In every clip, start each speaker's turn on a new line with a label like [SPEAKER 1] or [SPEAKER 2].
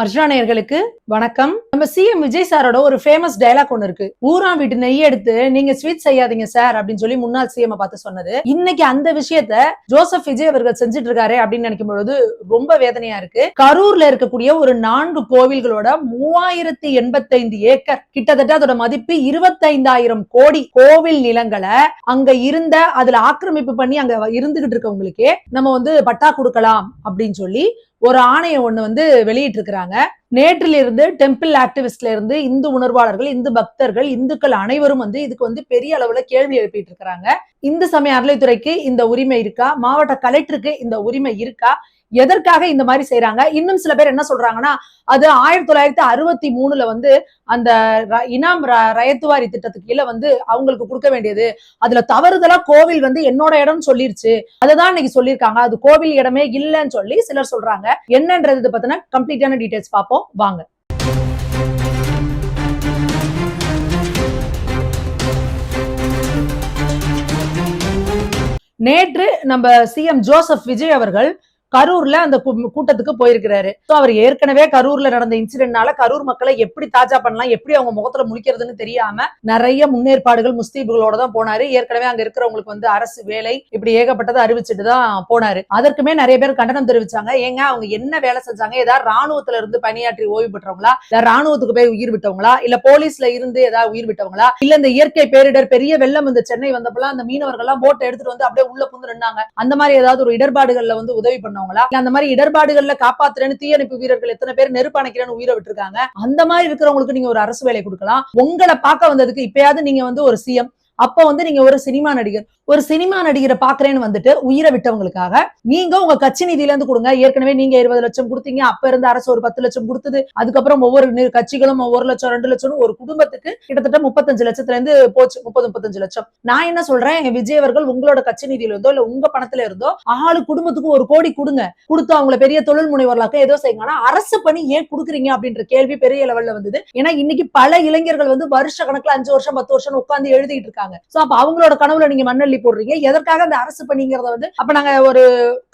[SPEAKER 1] அர்ச்சனா நேயர்களுக்கு வணக்கம். நம்ம சிஎம் விஜய் சாரோட ஒரு ஃபேமஸ் டயலாக் ஒண்ணு இருக்கு. ஊரா வீட்டு நெய் எடுத்து நீங்க ஸ்வீட் செய்யாதீங்க சார் அப்படின்னு சொல்லி முன்னாள் சிஎம் பார்த்து சொன்னது. இன்னைக்கு அந்த விஷயத்த ஜோசப் விஜய் அவர்கள் செஞ்சுட்டு இருக்காரு அப்படின்னு நினைக்கும் பொழுது ரொம்ப வேதனையா இருக்கு. கரூர்ல இருக்கக்கூடிய ஒரு 4 கோவில்களோட 3085 ஏக்கர், கிட்டத்தட்ட அதோட மதிப்பு 25,000 கோடி கோவில் நிலங்களை அங்க இருந்த அதுல ஆக்கிரமிப்பு பண்ணி அங்க இருந்துகிட்டு இருக்கவங்களுக்கே நம்ம பட்டா கொடுக்கலாம் அப்படின்னு சொல்லி ஒரு ஆணையம் ஒண்ணு வெளியிட்டு இருக்கிறாங்க. நேற்றிலிருந்து டெம்பிள் ஆக்டிவிஸ்ட்ல இருந்து இந்து உணர்வாளர்கள், இந்து பக்தர்கள், இந்துக்கள் அனைவரும் இதுக்கு பெரிய அளவுல கேள்வி எழுப்பிட்டு இருக்கிறாங்க. இந்து சமய அறநிலைத்துறைக்கு இந்த உரிமை இருக்கா? மாவட்ட கலெக்டருக்கு இந்த உரிமை இருக்கா? எதற்காக இந்த மாதிரி செய்யறாங்க? இன்னும் சில பேர் என்ன சொல்றாங்கன்னா, அது 1963ல அந்த இனாம் ரயத்துவாரி திட்டத்துக்கு கீழே அவங்களுக்கு கொடுக்க வேண்டியது, அதுல தவறுதலா கோவில் என்னோட இடம் சொல்லிருச்சு, அததான் இன்னைக்கு சொல்லியிருக்காங்க, அது கோவில் இடமே இல்லைன்னு சொல்லி சிலர் சொல்றாங்க. என்னன்றது பத்தின கம்ப்ளீட்டான டீடைல்ஸ் பார்ப்போம் வாங்க. நேற்று நம்ம சிஎம் ஜோசப் விஜய் அவர்கள் கரூர்ல அந்த கூட்டத்துக்கு போயிருக்கிறாரு. அவர் ஏற்கனவே கரூர்ல நடந்த இன்சிடென்ட்னால கரூர் மக்களை எப்படி தாஜா பண்ணலாம், எப்படி அவங்க முகத்துல முழிக்கிறதுன்னு தெரியாம நிறைய முன்னேற்பாடுகள் முஸ்தீபுகளோட தான் போனாரு. ஏற்கனவே அங்க இருக்கிறவங்களுக்கு அரசு வேலை இப்படி ஏகப்பட்டதை அறிவிச்சுட்டு தான் போனாரு. அதற்குமே நிறைய பேர் கண்டனம் தெரிவிச்சாங்க. ஏங்க அவங்க என்ன வேலை செஞ்சாங்க? ஏதாவது ராணுவத்துல இருந்து பணியாற்றி ஓய்வு பெற்றவங்களா, இல்ல ராணுவத்துக்கு போய் உயிர் விட்டவங்களா, இல்ல போலீஸ்ல இருந்து ஏதாவது உயிர் விட்டவங்களா, இல்ல இந்த இயற்கை பேரிடர் பெரிய வெள்ளம் இந்த சென்னை வந்தப்பெல்லாம் அந்த மீனவர்கள் எல்லாம் போட்டை எடுத்துட்டு அப்படியே உள்ள புந்து நின்னாங்க, அந்த மாதிரி ஏதாவது ஒரு இடர்பாடுகள்ல உதவி பண்ண அந்த மாதிரி இடர்பாடுகள்ல காப்பாத்துறேன்னு தீயணைப்பு வீரர்கள் எத்தனை பேர் நெருப்பு அணைக்கிறேன்னு உயிரை விட்டுருக்காங்க. அந்த மாதிரி இருக்கிறவங்களுக்கு நீங்க ஒரு அரசு வேலை கொடுக்கலாம். உங்களை பார்க்க வந்ததுக்கு இப்பயாவது நீங்க ஒரு சிஎம், அப்ப நீங்க ஒரு சினிமா நடிகரை பாக்குறேன்னு உயிரை விட்டவங்களுக்காக நீங்க உங்க கட்சி நிதியில இருந்து கொடுங்க. ஏற்கனவே நீங்க 20 லட்சம் கொடுத்தீங்க, அப்ப இருந்த அரசு ஒரு 10 லட்சம் கொடுத்தது. அதுக்கப்புறம் ஒவ்வொரு கட்சிகளும் 1 லட்சம் 2 லட்சம் ஒரு குடும்பத்துக்கு கிட்டத்தட்ட 35 லட்சத்துல இருந்து போச்சு, 30-35 லட்சம். நான் என்ன சொல்றேன், விஜய் அவர்கள் உங்களோட கட்சி நிதியில இருந்தோ இல்ல உங்க பணத்துல இருந்தோ ஆளு குடும்பத்துக்கு 1 கோடி கொடுங்க, கொடுத்து அவங்களை பெரிய தொழில் முனைவர்களாக்க ஏதோ செய்யுங்க. அரசு பணி ஏன் கொடுக்குறீங்க அப்படின்ற கேள்வி பெரிய லெவல்ல வந்தது. ஏன்னா இன்னைக்கு பல இளைஞர்கள் வருஷ கணக்குல 5 வருஷம் 10 வருஷம் உட்கார்ந்து எழுதிட்டு இருக்காங்க. அப்ப அவங்களோட கனவுல நீங்க மண்ணள்ளி போடுறீங்க. எதற்காக அந்த அரசு பணிங்கிறத அப்ப நாங்க ஒரு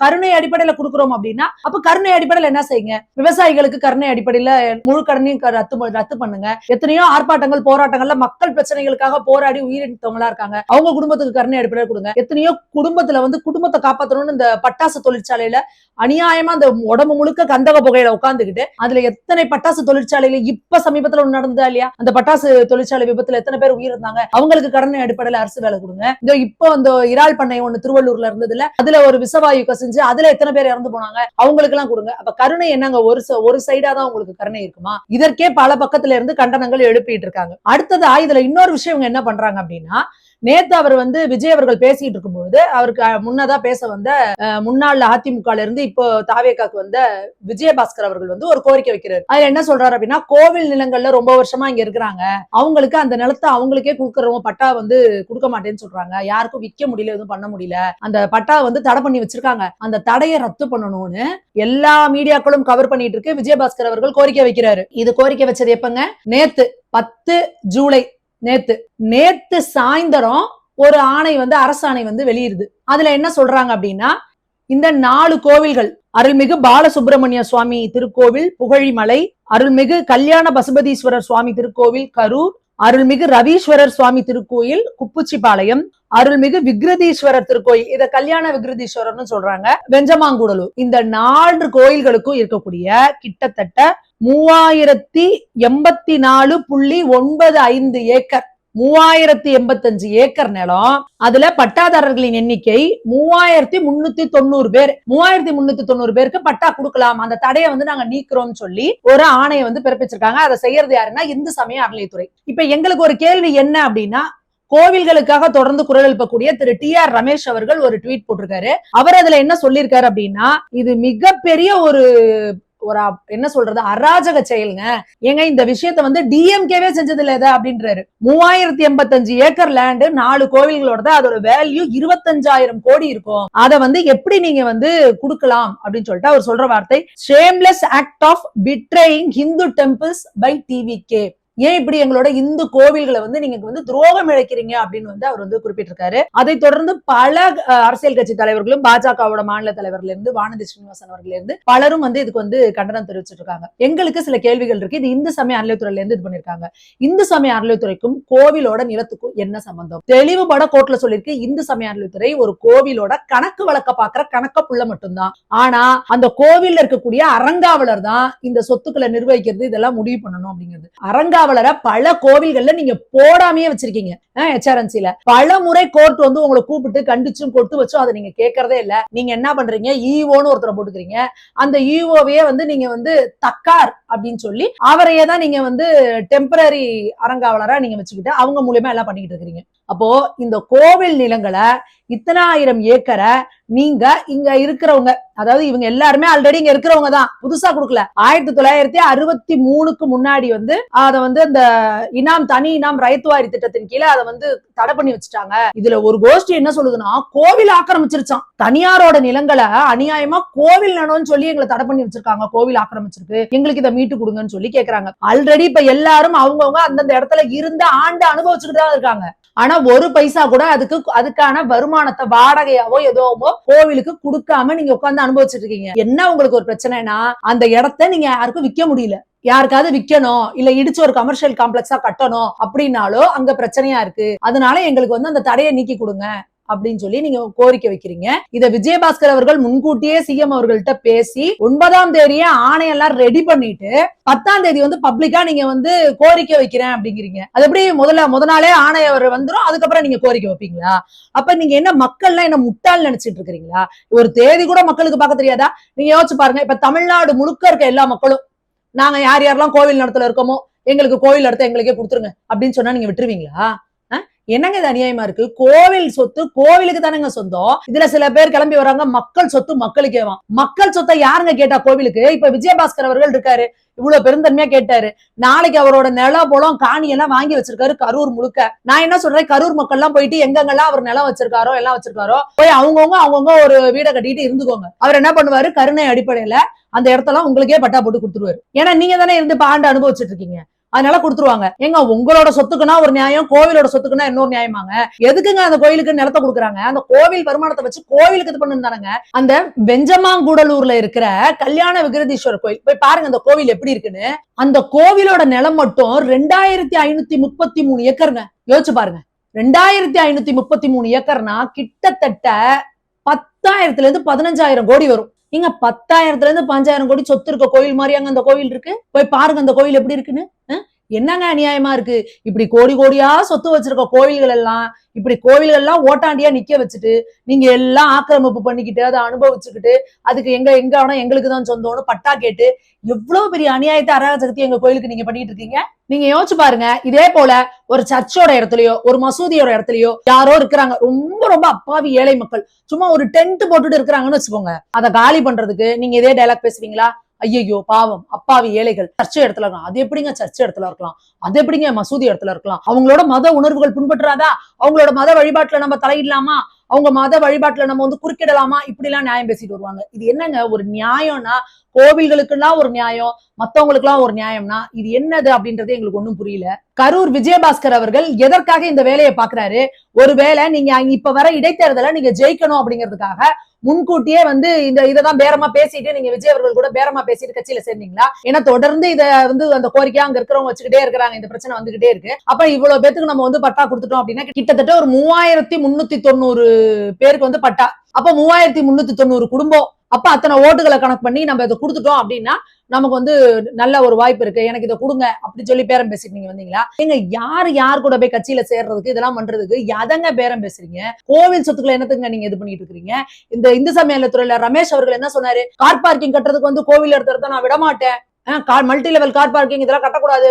[SPEAKER 1] கருணை அடிப்படையில கொடுக்குறோம் அப்படின்னா, அப்ப கருணை அடிப்படையில என்ன செய்யுங்க? விவசாயிகளுக்கு கருணை அடிப்படையில முழு கடனையும் ரத்து பண்ணுங்க. எத்தனையோ ஆர்ப்பாட்டங்கள் போராட்டங்கள்ல மக்கள் பிரச்சனைகளுக்காக போராடி உயிரிழந்தவங்களா இருக்காங்க, அவங்க குடும்பத்துக்கு கருணை அடிப்படையில கொடுங்க. எத்தனையோ குடும்பத்துல குடும்பத்தை காப்பாற்றணும்னு இந்த பட்டாசு தொழிற்சாலையில அநியாயமா அந்த உடம்பு முழுக்க கந்தக புகையில உட்கார்ந்துகிட்டு அதுல எத்தனை பட்டாசு தொழிற்சாலையில இப்ப சமீபத்துல நடந்ததா இல்லையா, அந்த பட்டாசு தொழிற்சாலை விபத்துல எத்தனை பேர் உயிரிழந்தாங்க, அவங்களுக்கு கருணை அடிப்படையில அரசு வேலை கொடுங்க. இப்போ அந்த இறால் பண்ணை ஒண்ணு திருவள்ளூர்ல இருந்ததுல அதுல ஒரு விசவாயு கசிஞ்சு அதுல எத்தனை பேர் இறந்து போனாங்க, அவங்களுக்கு எல்லாம் கொடுங்க. அப்ப கருணை என்னங்க ஒரு சைடா தான் உங்களுக்கு கருணை இருக்குமா? இதற்கே பல பக்கத்துல இருந்து கண்டனங்கள் எழுப்பிட்டு இருக்காங்க. அடுத்ததா இதுல இன்னொரு விஷயம் இவங்க என்ன பண்றாங்க அப்படின்னா, நேத்து அவர் விஜய் அவர்கள் பேசிட்டு இருக்கும்போது அவருக்கு முன்னதா பேச வந்த முன்னாள் அதிமுக இருந்து இப்போ தாவேகாக்கு வந்த விஜயபாஸ்கர் அவர்கள் ஒரு கோரிக்கை வைக்கிறார். அதுல என்ன சொல்றாரு அப்படின்னா, கோவில் நிலங்கள்ல ரொம்ப வருஷமா இங்க இருக்கிறாங்க, அவங்களுக்கு அந்த நிலத்தை அவங்களுக்கே கொடுக்கறவங்க பட்டா கொடுக்க மாட்டேன்னு சொல்றாங்க, யாருக்கும் விற்க முடியல, எதுவும் பண்ண முடியல, அந்த பட்டா தடை பண்ணி வச்சிருக்காங்க, அந்த தடையை ரத்து பண்ணணும்னு எல்லா மீடியாக்களும் கவர் பண்ணிட்டு இருக்கு. விஜயபாஸ்கர் அவர்கள் கோரிக்கை வைக்கிறாரு. இது கோரிக்கை வச்சது எப்பங்க? நேத்து 10 ஜூலை நேத்து சாயந்தரம் ஒரு ஆணை அரசாணை வெளியிடுது. அதுல என்ன சொல்றாங்க அப்படின்னா, இந்த 4 கோவில்கள், அருள்மிகு பாலசுப்பிரமணிய சுவாமி திருக்கோவில் புகழிமலை, அருள்மிகு கல்யாண பசுபதீஸ்வரர் சுவாமி திருக்கோவில் கரூர், அருள்மிகு ரவீஸ்வரர் சுவாமி திருக்கோயில் குப்புச்சிபாளையம், அருள்மிகு விக்ரதீஸ்வரர் திருக்கோயில், இத கல்யாண விக்ரதீஸ்வரர்னு சொல்றாங்க, வெஞ்சமாங்குடலூர். இந்த 4 கோயில்களுக்கும் இருக்கக்கூடிய கிட்டத்தட்ட 3084.95 ஏக்கர், 3085 ஏக்கர் நிலம். அதுல பட்டாதாரர்களின் எண்ணிக்கை 3390 பேர். 3390 பேருக்கு பட்டா கொடுக்கலாம், அந்த தடையை நாங்க நீக்கிறோம் சொல்லி ஒரு ஆணையை பிறப்பிச்சிருக்காங்க. அதை செய்யறது யாருன்னா இந்து சமய அறநிலைத்துறை. இப்ப எங்களுக்கு ஒரு கேள்வி என்ன அப்படின்னா, கோவில்களுக்காக தொடர்ந்து குரல் எழுப்பக்கூடிய திரு TR ரமேஷ் அவர்கள் ஒரு ட்வீட் போட்டிருக்காரு. அவர் அதுல என்ன சொல்லியிருக்காரு அப்படின்னா, இது மிகப்பெரிய ஒரு என்ன சொல்றது அராஜக செயலுங்க. ஏங்க இந்த விஷயத்த டிஎம்கேவே செஞ்சது இல்ல அப்படின்றாரு. 3085 ஏக்கர் லேண்ட் 4 கோவில்களோட அதோட வேல்யூ 25,000 கோடி இருக்கும். அதை எப்படி நீங்க கொடுக்கலாம் அப்படின்னு சொல்லிட்டு அவர் சொல்ற வார்த்தை, shameless act of betraying Hindu temples by TVK. ஏன் இப்படி எங்களோட இந்து கோவில்களை நீங்க துரோகம் இழைக்கிறீங்க அப்படின்னு அவர் குறிப்பிட்டிருக்காரு. அதை தொடர்ந்து பல அரசியல் கட்சி தலைவர்களும் பாஜகவோட மாநில தலைவர்ல இருந்து வானதி ஸ்ரீனிவாசன் அவர்கள் இருந்து பலரும் இதுக்கு கண்டனம் தெரிவிச்சிட்டு இருக்காங்க. எங்களுக்கு சில கேள்விகள் இருக்கு. இது இந்து சமய அறநிலையத்துறையில இருந்து இது பண்ணிருக்காங்க. இந்து சமய அறநிலையத்துறைக்கும் கோவிலோட நிலத்துக்கும் என்ன சம்பந்தம்? தெளிவுபட கோர்ட்ல சொல்லிருக்கு, இந்து சமய அறநிலையத்துறை ஒரு கோவிலோட கணக்கு வழக்க பாக்குற கணக்க புள்ள மட்டும்தான். ஆனா அந்த கோவில்ல இருக்கக்கூடிய அறங்காவலர் தான் இந்த சொத்துக்களை நிர்வகிக்கிறது, இதெல்லாம் முடிவு பண்ணணும் அப்படிங்கிறது. அறங்காவலரை பல கோவில்கள்ல நீங்க போடாமையே வச்சிருக்கீங்க. HRNC-ல பல முறை கோர்ட் உங்களை கூப்பிட்டு கண்டிச்சும் கொட்டு வச்சும் அதை நீங்க கேட்கறதே இல்ல. நீங்க என்ன பண்றீங்க, ஈவோன்னு ஒருத்தரை போட்டுக்கிறீங்க. அந்த ஈவோவையே நீங்க தக்கார் அப்படின்னு சொல்லி அவரையே தான் நீங்க டெம்பரரி அறங்காவலரா நீங்க வச்சுக்கிட்டு அவங்க மூலியமா எல்லாம் பண்ணிக்கிட்டு இருக்கீங்க. அப்போ இந்த கோவில் நிலங்களை இத்தனை ஆயிரம் ஏக்கரை நீங்க இங்க இருக்கிறவங்க, அதாவது இவங்க எல்லாருமே ஆல்ரெடி இங்க இருக்கிறவங்க தான், புதுசா கொடுக்கல. 1963க்கு முன்னாடி அத அந்த இனாம் தனி இனாம் ரைத்துவாரி திட்டத்தின் கீழே அதை தடை பண்ணி வச்சுட்டாங்க. இதுல ஒரு கோஷ்டி என்ன சொல்லுதுன்னா, கோவில் ஆக்கிரமிச்சிருச்சான். தனியாரோட நிலங்களை அநியாயமா கோவில் நிலம்னு சொல்லி எங்களை தடை பண்ணி வச்சிருக்காங்க, கோவில் ஆக்கிரமிச்சிருக்கு, எங்களுக்கு இதை மீட்டு கொடுங்கன்னு சொல்லி கேக்குறாங்க. ஆல்ரெடி இப்ப எல்லாரும் அவங்கவுங்க அந்தந்த இடத்துல இருந்த ஆண்டு அனுபவிச்சுக்கிட்டு தான் இருக்காங்க. ஆனா ஒரு பைசா கூட அதுக்கான வருமானத்தை வாடகையாவோ ஏதோவோ கோவிலுக்கு கொடுக்காம நீங்க உட்கார்ந்து அனுபவிச்சுட்டு இருக்கீங்க. என்ன உங்களுக்கு ஒரு பிரச்சனைனா, அந்த இடத்த நீங்க யாருக்கும் விற்க முடியல. யாருக்காவது விற்கணும், இல்ல இடிச்சு ஒரு கமர்ஷியல் காம்ப்ளெக்ஸா கட்டணும் அப்படின்னாலோ அங்க பிரச்சனையா இருக்கு. அதனால எங்களுக்கு அந்த தடையை நீக்கி கொடுங்க அப்படின்னு சொல்லி நீங்க கோரிக்கை வைக்கிறீங்க. இத விஜயபாஸ்கர் அவர்கள் முன்கூட்டியே சிஎம் அவர்கள்ட்ட பேசி 9ஆம் தேதியே ஆணையெல்லாம் ரெடி பண்ணிட்டு 10ஆம் தேதி பப்ளிக்கா நீங்க கோரிக்கை வைக்கிறேன் அப்படிங்கிறீங்க. அது எப்படி முத நாளே ஆணையர் வந்துரும், அதுக்கப்புறம் நீங்க கோரிக்கை வைப்பீங்களா? அப்ப நீங்க என்ன மக்கள்லாம் என்ன முட்டாள் நினைச்சிட்டு இருக்கிறீங்களா? ஒரு தேதி கூட மக்களுக்கு பார்க்க தெரியாதா? நீங்க யோசிச்சு பாருங்க. இப்ப தமிழ்நாடு முழுக்க இருக்க எல்லா மக்களும் நாங்க யார் யாரெல்லாம் கோவில் நடத்துல இருக்கோமோ எங்களுக்கு கோவில் நடத்த எங்களுக்கே கொடுத்துருங்க அப்படின்னு சொன்னா நீங்க விட்டுருவீங்களா? என்னங்க இது அநியாயமா இருக்கு? கோவில் சொத்து கோவிலுக்கு தானேங்க சொந்தம். இதுல சில பேர் கிளம்பி வராங்க, மக்கள் சொத்து மக்களுக்கேவா. மக்கள் சொத்தை யாருங்க கேட்டா கோவிலுக்கு? இப்ப விஜயபாஸ்கர் அவர்கள் இருக்காரு, இவ்வளவு பெருந்தன்மையா கேட்டாரு. நாளைக்கு அவரோட நிலம் போலம் காணி எல்லாம் வாங்கி வச்சிருக்காரு கரூர் முழுக்க. நான் என்ன சொல்றேன், கரூர் மக்கள் எல்லாம் போயிட்டு எங்கெங்கெல்லாம் அவர் நிலம் வச்சிருக்காரோ எல்லாம் வச்சிருக்காரோ போய் அவங்கவுங்க ஒரு வீடை கட்டிட்டு இருந்துக்கோங்க. அவர் என்ன பண்ணுவாரு, கருணை அடிப்படையில அந்த இடத்தெல்லாம் உங்களுக்கே பட்டா போட்டு கொடுத்துருவாரு. ஏன்னா நீங்க தானே இருந்து ஆண்டு அனுபவிச்சுட்டு இருக்கீங்க, அதனால கொடுத்துருவாங்க. எங்க உங்களோட சொத்துக்குன்னா ஒரு நியாயம், கோவிலோட சொத்துக்குன்னா இன்னொரு நியாயமாங்க? எதுக்குங்க அந்த கோயிலுக்கு நிலத்தை கொடுக்குறாங்க? அந்த கோவில் வருமானத்தை வச்சு கோவிலுக்கு இது பண்ணுதானுங்க. அந்த வெஞ்சமாங்கூடலூர்ல இருக்கிற கல்யாண விகிருதீஸ்வரர் கோயில் போய் பாருங்க அந்த கோவில் எப்படி இருக்குன்னு. அந்த கோவிலோட நிலம் மட்டும் 2533 ஏக்கருங்க. யோசிச்சு பாருங்க, 2533 ஏக்கர்னா கிட்டத்தட்ட 10,000 இருந்து 15,000 கோடி வரும். இங்க 10,000 இருந்து 5,000 கோடி சொத்து இருக்க கோயில் மாதிரியாங்க அந்த கோவில் இருக்கு. போய் பாருங்க அந்த கோவில் எப்படி இருக்குன்னு. என்னங்க அநியாயமா இருக்கு? இப்படி கோடி கோடியா சொத்து வச்சிருக்க கோவில்கள் எல்லாம் இப்படி கோவில்கள் எல்லாம் ஓட்டாண்டியா நிக்க வச்சுட்டு நீங்க எல்லாம் ஆக்கிரமிப்பு பண்ணிக்கிட்டு அதை அனுபவிச்சுக்கிட்டு அதுக்கு எங்க எங்களுக்கு தான் சொந்தம்னு பட்டா கேட்டு எவ்வளவு பெரிய அநியாயத்தை அராஜகத்தை எங்க கோயிலுக்கு நீங்க பண்ணிட்டு இருக்கீங்க. நீங்க யோசிச்சு பாருங்க. இதே போல ஒரு சர்ச்சோட இடத்துலயோ ஒரு மசூதியோட இடத்துலயோ யாரோ இருக்கிறாங்க, ரொம்ப ரொம்ப அப்பாவி ஏழை மக்கள், சும்மா ஒரு டென்ட் போட்டுட்டு இருக்கிறாங்கன்னு வச்சுக்கோங்க. அதை காலி பண்றதுக்கு நீங்க இதே டைலாக் பேசுவீங்களா? ஐயோ பாவம் அப்பாவி ஏழைகள் சர்ச்சை இடத்துல இருக்கலாம். அது எப்படிங்க சர்ச்சை இடத்துல இருக்கலாம்? அது எப்படிங்க மசூதி இடத்துல இருக்கலாம்? அவங்களோட மத உணர்வுகள் பின்பற்றாதா? அவங்களோட மத வழிபாட்டுல நம்ம தலையிடலாமா? அவங்க மத வழிபாட்டுல நம்ம குறுக்கிடலாமா? இப்படி எல்லாம் நியாயம் பேசிட்டு வருவாங்க. இது என்னங்க ஒரு நியாயம்னா? கோவில்களுக்குலாம் ஒரு நியாயம், மத்தவங்களுக்கு எல்லாம் ஒரு நியாயம்னா இது என்னது அப்படின்றது எங்களுக்கு ஒண்ணும் புரியல. கரூர் விஜயபாஸ்கர் அவர்கள் எதற்காக இந்த வேலையை பாக்குறாரு? ஒருவேளை நீங்க இப்ப வர இடைத்தேர்தலை நீங்க ஜெயிக்கணும் அப்படிங்கிறதுக்காக முன்கூட்டியே இததான் பேரமா பேசிட்டு நீங்க விஜய் அவர்கள் கூட பேரமா பேசிட்டு கட்சியில சேர்ந்தீங்களா? ஏன்னா தொடர்ந்து இதை அந்த கோரிக்கையா அங்க இருக்கிறவங்க வச்சுக்கிட்டே இருக்கிறாங்க, இந்த பிரச்சனை வந்துகிட்டே இருக்கு. அப்ப இவ்வளவு பேருக்கு நம்ம பட்டா கொடுத்துட்டோம் அப்படின்னா கிட்டத்தட்ட ஒரு 3390 பேருக்கு பட்டா. அப்ப 3390 குடும்பம். அப்ப அத்தனை ஓட்டுகளை கணக்கு பண்ணி நம்ம இதை கொடுத்துட்டோம் அப்படின்னா நமக்கு நல்ல ஒரு வாய்ப்பு இருக்கு, எனக்கு இதை கொடுங்க அப்படின்னு சொல்லி பேரம் பேசிட்டு நீங்க வந்தீங்களா? எங்க யார் கூட போய் கட்சியில சேர்றதுக்கு இதெல்லாம் பண்றதுக்கு எதங்க பேரம் பேசுறீங்க? கோவில் சொத்துக்களை என்னத்துங்க நீங்க இது பண்ணிட்டு இருக்கீங்க? இந்த இந்து சமய துறையில ரமேஷ் அவர்கள் என்ன சொன்னாரு? கார் பார்க்கிங் கட்டுறதுக்கு கோவில் எடுத்துறத நான் விட மாட்டேன், மல்டி லெவல் கார் பார்க்கிங் இதெல்லாம் கட்டக்கூடாது,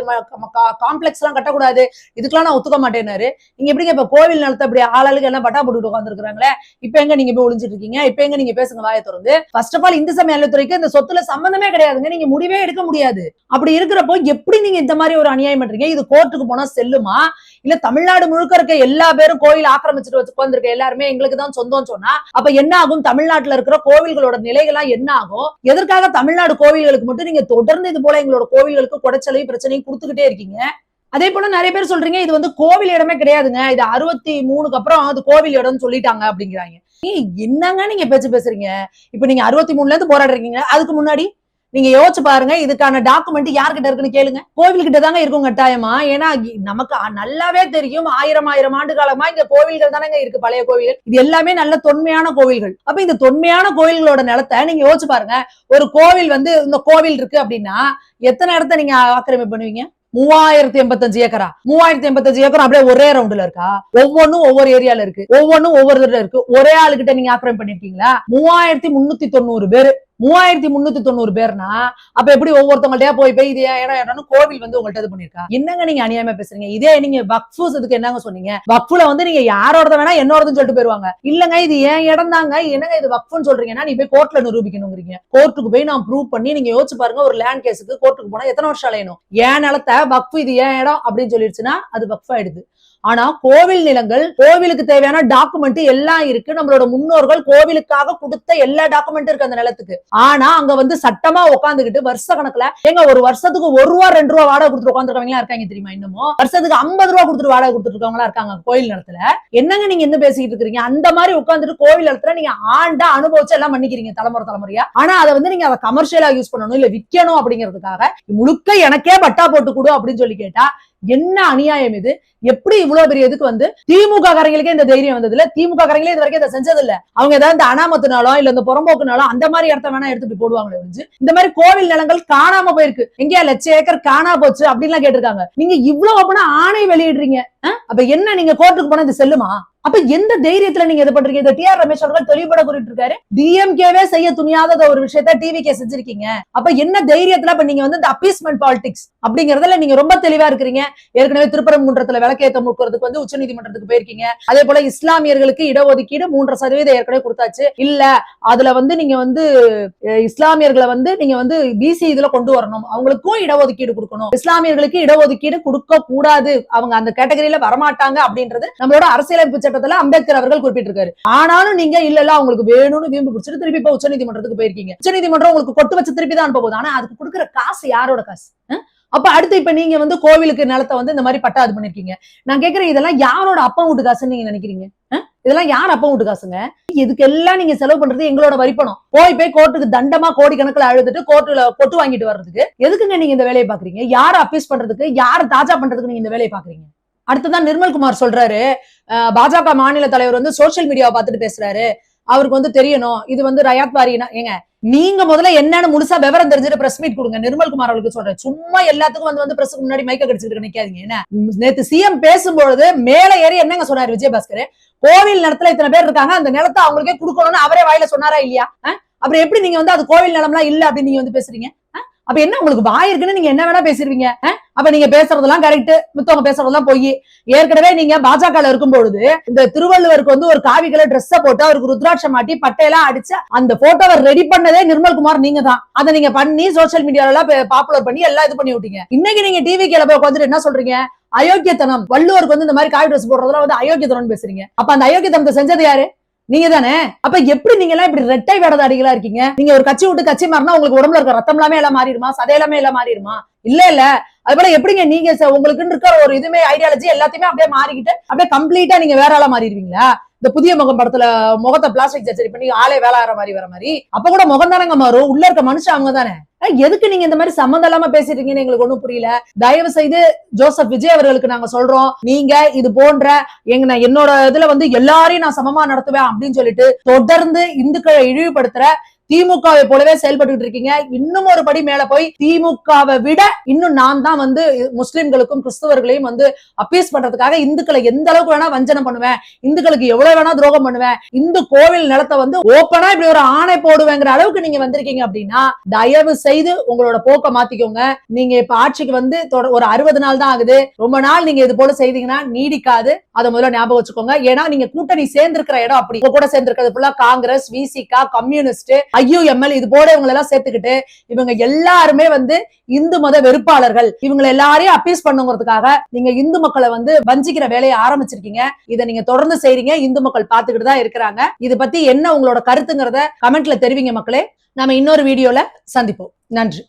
[SPEAKER 1] காம்ப்ளெக்ஸ் எல்லாம் கட்டக்கூடாது, இதுக்கெல்லாம் நான் ஒத்துக்க மாட்டேன்னாரு. நீங்க எப்படிங்க இப்ப கோவில் நிலத்தை அப்படி ஆளுக்கு எல்லாம் பட்டா போட்டு உட்காந்துருக்காங்களே, இப்ப எங்க நீங்க போய் ஒளிஞ்சிட்டு இருக்கீங்க? இப்ப எங்க நீங்க பேசுங்க வாயை திறந்து. ஃபர்ஸ்ட் ஆஃப் ஆல் இந்து சமய அறநிலையத்துறைக்கு இந்த சொத்துல சம்பந்தமே கிடையாதுங்க, நீங்க முடிவே எடுக்க முடியாது. அப்படி இருக்கிறப்போ எப்படி நீங்க இந்த மாதிரி ஒரு அநியாயம் பண்றீங்க? இது கோர்ட்டுக்கு போனா செல்லுமா? இல்ல தமிழ்நாடு முழுக்க இருக்க எல்லா பேரும் கோயில் ஆக்கிரமிச்சுட்டு வச்சு உட்கார்ந்துருக்க எல்லாருமே எங்களுக்கு தான் சொந்தம் சொன்னா அப்ப என்ன ஆகும்? தமிழ்நாட்டுல இருக்கிற கோவில்களோட நிலைகள்லாம் என்ன ஆகும்? எதற்காக தமிழ்நாடு கோவில்களுக்கு மட்டும் நீங்க தொடர்ந்து இது போல எங்களோட கோவில்களுக்கு குடைச்சலையும் பிரச்சனையும் கொடுத்துக்கிட்டே இருக்கீங்க? அதே போல நிறைய பேர் சொல்றீங்க இது வந்து கோவில் இடமே கிடையாதுங்க, இது 63க்கு அப்புறம் அது கோவில் இடம்னு சொல்லிட்டாங்க அப்படிங்கிறாங்க. என்னங்க நீங்க பேசுறீங்க? இப்ப நீங்க 63ல இருந்து போராடுறீங்க, அதுக்கு முன்னாடி நீங்க யோசிச்சு பாருங்க. இதுக்கான டாக்குமெண்ட் யார்கிட்ட இருக்குன்னு கேளுங்க. கோவில் கிட்ட தாங்க இருக்கும் கட்டாயமா. ஏன்னா நமக்கு நல்லாவே தெரியும், ஆயிரம் ஆண்டு காலமா இங்க கோவில்கள் தானங்க இருக்கு, பழைய கோவில். இது எல்லாமே நல்ல தொன்மையான கோவில்கள். அப்ப இந்த தொன்மையான கோவில்களோட நிலத்தை நீங்க யோசிச்சு பாருங்க. ஒரு கோவில் வந்து இந்த கோவில் இருக்கு அப்படின்னா எத்தனை இடத்த நீங்க ஆக்கிரமிப்பு பண்ணுவீங்க? 3085 ஏக்கரா? 3085 ஏக்கர் அப்படியே ஒரே ரவுண்ட்ல இருக்கா? ஒவ்வொன்னும் ஒவ்வொரு ஏரியால இருக்கு, ஒவ்வொன்னும் ஒவ்வொரு இதுல இருக்கு. ஒரே ஆளுகிட்ட நீங்க ஆக்கிரமிப்பு பண்ணிருக்கீங்களா? 3390 பேரு. 3390 பேர்னா அப்ப எப்படி ஒவ்வொருத்தவங்கள்ட்டயா போய் இது இடம்னு கோவில் வந்து உங்கள்ட்ட இது பண்ணிருக்கா? என்னங்க நீங்க அநியாயமா பேசுறீங்க? இதே நீங்க வக்ஃபுக்கு என்னங்க சொன்னீங்க? வக்ஃபுல வந்து நீங்க யாரோட வேணா என்னோடதுன்னு சொல்லிட்டு போயிருவாங்க. இல்லங்க இது ஏன் இடம் தாங்க, என்னங்க இது வக்ஃபுன்னு சொல்றீங்கன்னா நீ போய் கோர்ட்ல நிரூபிக்கணுங்கிறீங்க. கோர்ட்டுக்கு போய் நான் ப்ரூவ் பண்ணி, நீங்க யோசிச்சு பாருங்க, ஒரு லேண்ட் கேஸுக்கு கோர்ட்டுக்கு போனா எத்தனை வருஷம் அலையணும்? ஏன் நிலத்தை வக்ஃபு இது ஏன் இடம் அப்படின்னு சொல்லிடுச்சுன்னா அது வக்ஃப் ஆயிடுது. ஆனா கோவில் நிலங்கள், கோவிலுக்கு தேவையான டாக்குமெண்ட் எல்லாம் இருக்கு. நம்மளோட முன்னோர்கள் கோவிலுக்காக கொடுத்த எல்லா டாக்குமெண்ட் இருக்கு அந்த நிலத்துக்கு. ஆனா அங்க வந்து சட்டமா உட்காந்துக்கிட்டு வருஷ கணக்குல எங்க ஒரு வருஷத்துக்கு 1 ரூபா 2 ரூபா வாடகை கொடுத்துட்டு உட்காந்துருக்கவங்க இருக்காங்க தெரியுமா? இன்னமும் வருஷத்துக்கு 50 ரூபா கொடுத்துட்டு வாடகை கொடுத்துட்டு இருக்கவங்களா இருக்காங்க கோயில் நிலத்துல. என்னங்க நீங்க என்ன பேசிக்கிட்டு இருக்கீங்க? அந்த மாதிரி உட்காந்துட்டு கோவில் நிலத்துல நீங்க ஆண்டா அனுபவிச்சு எல்லாம் பண்ணிக்கிறீங்க தலைமுறையா. ஆனா அதை வந்து நீங்க அதை கமர்ஷியலா யூஸ் பண்ணணும், இல்ல விற்கணும் அப்படிங்கிறதுக்காக முழுக்க எனக்கே பட்டா போட்டு கொடு அப்படின்னு சொல்லி கேட்டா என்ன அநியாயம் இது? எப்படி இவ்வளவு பெரிய இதுக்கு வந்து திமுக காரங்களுக்கே இந்த தைரியம் வந்தது இல்ல? திமுக காரங்களே இது வரைக்கும் இதை செஞ்சது இல்ல. அவங்க ஏதாவது இந்த அனாமத்துனாலும் இல்ல இந்த புறம்போக்குனாலும் அந்த மாதிரி இடத்த வேணா எடுத்துட்டு போடுவாங்களே ஒழிஞ்சு இந்த மாதிரி கோவில் நிலங்கள் காணாம போயிருக்கு, எங்கேயா லட்சம் ஏக்கர் காணா போச்சு அப்படின்லாம் கேட்டிருக்காங்க. நீங்க இவ்வளவு அப்பனா ஆணை வெளியிடுறீங்க. அப்ப என்ன நீங்க கோர்ட்டுக்கு போனா இது செல்லுமா? அப்ப எந்த தைரியத்துல நீங்க இதை பண்றீங்க? இதை டிஆர் ரமேஷ் அவர்கள் தெளிவுபட கூறிட்டு இருக்காரு. டிஎம்கேவே செய்ய துணியாத ஒரு விஷயத்த டிவிகே செஞ்சிருக்கீங்க. அப்ப என்ன தைரியத்துல இப்ப நீங்க வந்து இந்த அப்பீஸ்மெண்ட் பாலிடிக்ஸ் அப்படிங்கறதுல நீங்க ரொம்ப தெளிவா இருக்கிறீங்க. ஏற்கனவே திருப்பரங்குன்றத்துல விளக்கேத்த முக்கிறதுக்கு வந்து உச்சநீதிமன்றத்துக்கு போயிருக்கீங்க. அதே போல இஸ்லாமியர்களுக்கு இடஒதுக்கீடு 3% ஏற்கனவே கொடுத்தாச்சு. இல்ல அதுல வந்து நீங்க வந்து இஸ்லாமியர்களை வந்து நீங்க வந்து பிசி இதுல கொண்டு வரணும், அவங்களுக்கும் இடஒதுக்கீடு கொடுக்கணும், இஸ்லாமியர்களுக்கு இடஒதுக்கீடு கொடுக்க கூடாது, அவங்க அந்த கேட்டகரியில வரமாட்டாங்க அப்படின்றது நம்மளோட அரசியலமைப்பு சட்டத்துல அம்பேத்கர் அவர்கள் குறிப்பிட்டிருக்காரு. ஆனாலும் நீங்க இல்ல அவங்களுக்கு வேணும்னு வீம்பு பிடிச்சிட்டு திருப்பி இப்ப உச்சநீதிமன்றத்துக்கு போயிருக்கீங்க. உச்சநீதிமன்றம் உங்களுக்கு கொட்டு வச்சு திருப்பி தான் அனுப்ப போகுது. ஆனா அதுக்கு கொடுக்குற காசு யாரோட காசு? அப்ப அடுத்து இப்ப நீங்க வந்து கோவிலுக்கு நிலத்தை வந்து இந்த மாதிரி பட்டா இது பண்ணிருக்கீங்க. நான் கேக்குறேன், இதெல்லாம் யாரோட அப்பா வீட்டு காசுன்னு நீங்க நினைக்கிறீங்க? இதெல்லாம் யார் அப்பா வீட்டு காசுங்க? இதுக்கு எல்லாம் நீங்க செலவு பண்றது எங்களோட வரிப்பணம். போய் கோர்ட்டுக்கு தண்டமா கோடி கணக்குல அழுதுட்டு கோர்ட்டுல கொட்டு வாங்கிட்டு வர்றதுக்கு எதுக்குங்க நீங்க இந்த வேலையை பாக்குறீங்க? யார அப்பீஸ் பண்றதுக்கு, யார தாஜா பண்றதுக்கு நீங்க இந்த வேலையை பாக்குறீங்க? அடுத்ததான் நிர்மல்குமார் சொல்றாரு, பாஜக மாநில தலைவர் வந்து சோசியல் மீடியாவை பார்த்துட்டு பேசுறாரு, அவருக்கு வந்து தெரியணும் இது வந்து ரயாத் வாரினா. ஏங்க நீங்க முதல்ல என்னன்னு முழுசா விவரம் தெரிஞ்சுட்டு பிரஸ் மீட் கொடுங்க. நிர்மல்குமார் அவர்களுக்கு சொல்றேன், சும்மா எல்லாத்துக்கும் வந்து பிரஸ்க்கு முன்னாடி மைக்க கடிச்சிட்டு நிக்காதீங்க. என்ன நேத்து சிஎம் பேசும்பொழுது மேல ஏறி என்னங்க சொன்னாரு விஜயபாஸ்கர்? கோவில் நிலத்துல இத்தனை பேர் இருக்காங்க, அந்த நிலத்தை அவங்களுக்கே கொடுக்கணும்னு அவரே வாயில சொன்னாரா இல்லையா? அப்புறம் எப்படி நீங்க வந்து அது கோவில் நிலம்லாம் இல்ல அப்படின்னு நீங்க வந்து பேசுறீங்க? அப்ப என்ன உங்களுக்கு வாய் இருக்குன்னு நீங்க என்ன வேணா பேசிருவீங்க? அப்ப நீங்க பேசுறதெல்லாம் கரெக்ட், மித்தவங்க பேசுறதெல்லாம் பொய். ஏற்கனவே நீங்க பாஜக இருக்கும் பொழுது இந்த திருவள்ளுவருக்கு வந்து ஒரு காவி கலர் ட்ரெஸ் போட்டு அவருக்கு ருத்ராட்சம் மாட்டி பட்டையெல்லாம் அடிச்சு அந்த போட்டோவை ரெடி பண்ணதே நிர்மல்குமார் நீங்க தான். அதை நீங்க பண்ணி சோசியல் மீடியால எல்லாம் பாப்புலர் பண்ணி எல்லாம் இது பண்ணி விட்டீங்க. இன்னைக்கு நீங்க டிவி கேல போய் உட்காந்துட்டு என்ன சொல்றீங்க? அயோக்கியத்தனம், வள்ளுவருக்கு வந்து இந்த மாதிரி காவி ட்ரெஸ் போடுறதுல வந்து அயோக்கியத்தனம் பேசுறீங்க. அப்ப அந்த அயோக்கியத்தனத்தை செஞ்சது யாரு? நீங்க தானே. அப்ப எப்படி நீங்க எல்லாம் இப்படி ரெட்டை வேடதாடிகளா இருக்கீங்க? நீங்க ஒரு கட்சி விட்டு கட்சி மாறினா உங்களுக்கு உடம்புல இருக்க ரத்தம் எல்லாமே எல்லாம் மாறிடுமா? சதையெல்லாமே எல்லாம் மாறிடுமா? இல்ல. அது போல எப்படிங்க நீங்க உங்களுக்கு இருக்கிற ஒரு இதுமே ஐடியாலஜி எல்லாத்தையுமே அப்படியே மாறிக்கிட்டு அப்படியே கம்ப்ளீட்டா நீங்க வேற ஆளா மாறிடுவீங்களா? இந்த புதிய முகம் படத்துல முகத்தை பிளாஸ்டிக் சர்ஜரி பண்ணி ஆளே வேலை ஆற மாதிரி வர மாதிரி அப்ப கூட முகம் தானங்க மாறும், உள்ள இருக்க மனுஷன் அவங்க தானே. எதுக்கு நீங்க இந்த மாதிரி சம்மந்தம் இல்லாம பேசிட்டீங்கன்னு எங்களுக்கு ஒண்ணும் புரியல. தயவு செய்து ஜோசப் விஜய் அவர்களுக்கு நாங்க சொல்றோம், நீங்க இது போன்ற என்னோட இதுல வந்து எல்லாரையும் நான் சமமா நடத்துவேன் அப்படின்னு சொல்லிட்டு தொடர்ந்து இந்துக்களை இழிவுபடுத்துற திமுகவை போலவே செயல்பட்டு இருக்கீங்க. இன்னும் ஒரு படி மேல போய் திமுகவை விட இன்னும் நான் தான் வந்து முஸ்லிம்களுக்கும் கிறிஸ்தவர்களையும் வந்து அப்பீஸ் பண்றதுக்காக இந்துக்களை எந்த அளவுக்கு வேணா வஞ்சனம் பண்ணுவேன், இந்துக்களுக்கு எவ்வளவு வேணா துரோகம் பண்ணுவேன், இந்து கோவில் நிலத்தை வந்து ஓப்பனா இப்படி ஒரு ஆணை போடுவேங்கிற அளவுக்கு நீங்க வந்திருக்கீங்க அப்படின்னா தயவு செய்து உங்களோட போக்க மாத்திக்கோங்க. நீங்க இப்ப ஆட்சிக்கு வந்து ஒரு 60 நாள் தான் ஆகுது. ரொம்ப நாள் நீங்க இது போல செய்தீங்கன்னா நீடிக்காது. அதை முதல்ல ஞாபகம் வச்சுக்கோங்க. ஏன்னா நீங்க கூட்டணி சேர்ந்திருக்கிற இடம் அப்படி. கூட சேர்ந்திருக்கிறது ஃபுல்லா காங்கிரஸ், விசிகா, கம்யூனிஸ்ட், ஐயுஎம்எல் இது போல இவங்க எல்லாம் சேர்த்துக்கிட்டு இவங்க எல்லாருமே வந்து இந்து மத வெறுப்பாளர்கள். இவங்க எல்லாரையும் அப்பீஸ் பண்ணுங்கிறதுக்காக நீங்க இந்து மக்களை வந்து வஞ்சிக்கிற வேலையை ஆரம்பிச்சிருக்கீங்க. இதை நீங்க தொடர்ந்து செய்றீங்க. இந்து மக்கள் பார்த்துக்கிட்டு தான் இருக்கிறாங்க. இதை பத்தி என்ன உங்களோட கருத்துங்கிறத கமெண்ட்ல தெரிவிங்க மக்களே. நாம இன்னொரு வீடியோல சந்திப்போம். நன்றி.